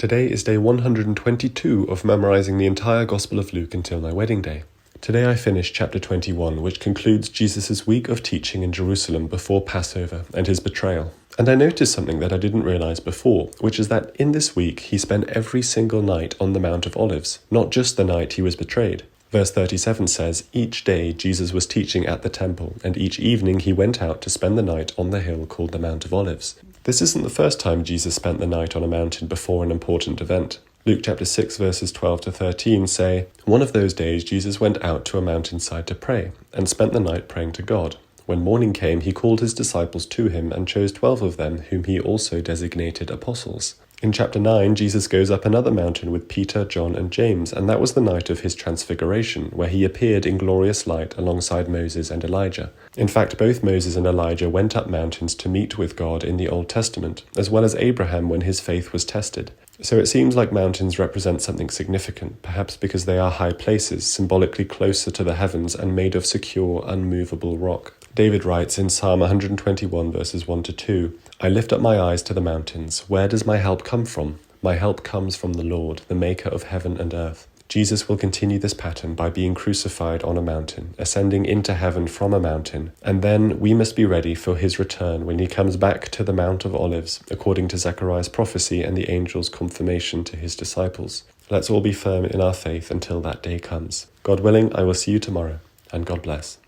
Today is day 122 of memorizing the entire Gospel of Luke until my wedding day. Today I finished chapter 21, which concludes Jesus' week of teaching in Jerusalem before Passover and his betrayal. And I noticed something that I didn't realize before, which is that in this week he spent every single night on the Mount of Olives, not just the night he was betrayed. Verse 37 says, "Each day Jesus was teaching at the temple, and each evening he went out to spend the night on the hill called the Mount of Olives." This isn't the first time Jesus spent the night on a mountain before an important event. Luke chapter 6 verses 12 to 13 say, "One of those days Jesus went out to a mountainside to pray, and spent the night praying to God. When morning came, he called his disciples to him and chose 12 of them, whom he also designated apostles." In chapter 9, Jesus goes up another mountain with Peter, John, and James, and that was the night of his transfiguration, where he appeared in glorious light alongside Moses and Elijah. In fact, both Moses and Elijah went up mountains to meet with God in the Old Testament, as well as Abraham when his faith was tested. So it seems like mountains represent something significant, perhaps because they are high places, symbolically closer to the heavens and made of secure, unmovable rock. David writes in Psalm 121 verses 1 to 2, "I lift up my eyes to the mountains. Where does my help come from? My help comes from the Lord, the maker of heaven and earth." Jesus will continue this pattern by being crucified on a mountain, ascending into heaven from a mountain, and then we must be ready for his return when he comes back to the Mount of Olives, according to Zechariah's prophecy and the angel's confirmation to his disciples. Let's all be firm in our faith until that day comes. God willing, I will see you tomorrow, and God bless.